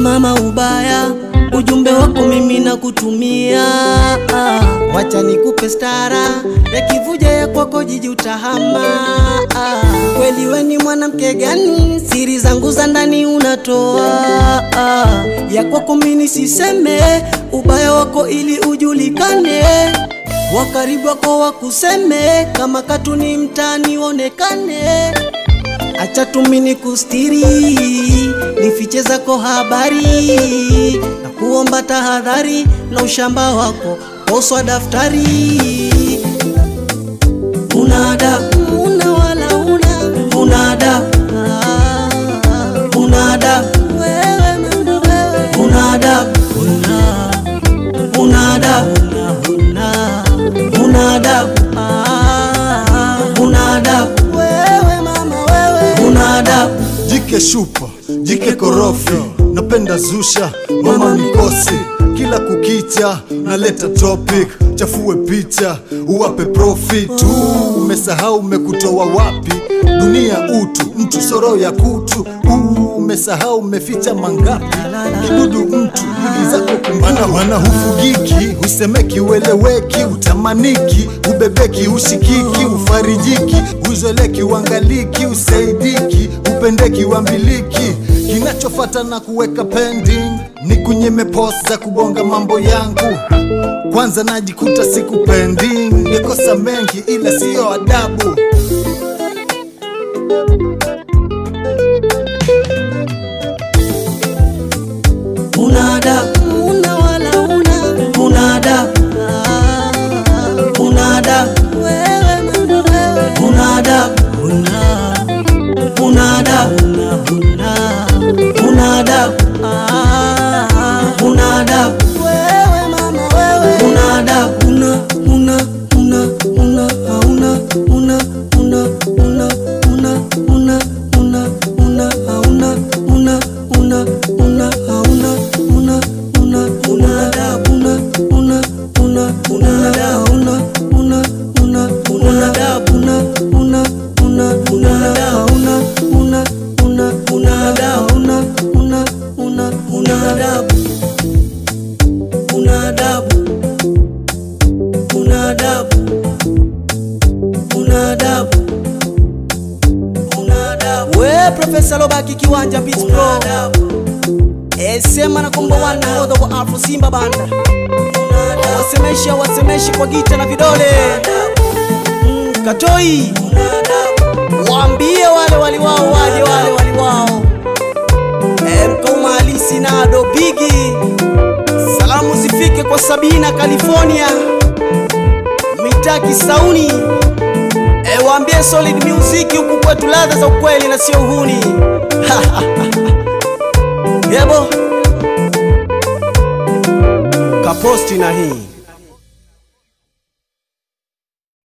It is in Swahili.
Mama ubaya, ujumbe wako mimi na kutumia. Wacha nikupe stara ya kivuja ya kwako jiji utahama. Kweli we ni mwanamke gani, siri zangu za ndani unatoa. Ya kwako mimi siseme, ubaya wako ili ujulikane. Wakaribu wako wakuseme, kama katuni mtani onekane. Acha tumini kustiri, nifiche zako habari, na kuomba tahadhari na ushamba wako poswa daftari. Una adabu, una wala una adabu, una adabu, wewe mambo wewe, una adabu, una adabu, una adabu, una adabu, wewe mama wewe, una adabu. Jike shupa, jike korofi, napenda zusha, mama mikosi. Kila kukicha, naleta topic, chafue picha, uwape profit. Umesahau umekutoa wapi, dunia utu, mtu soro ya kutu. Umesahau umeficha mangapi, kidudu mtu, hili zako kumbana. Wana hufugiki, usemeki, ueleweki, utamaniki, ubebeki, ushikiki, ufarijiki, uzeleki, uangaliki, usaidiki, upendeki, uambiliki. Kinachofata na kuweka pending, ni kunyime posa kubonga mambo yangu. Kwanza najikuta siku pending, nikosa mengi ila siyo adabu. Una adabu, una wala una adabu, una adabu, wewe mambo wewe, una adabu, una adabu, una adabu, una adabu, wewe mama wewe, una adabu, una Professor Lobaki Kiwanja Beats Pro. Sema na kombo wana hodho kwa Afro Simba Banda. Wasemeshi kwa gita na vidole. Katoi, waambie wale waliwao waje wale waliwao. Mkauma halisi na Ado Bigi. Salamu zifike kwa Sabina California, Mitaki Sauni. Waambie Solid Music huku kwetu ladha za ukweli na sio uhuni. Yebo kaposti na hii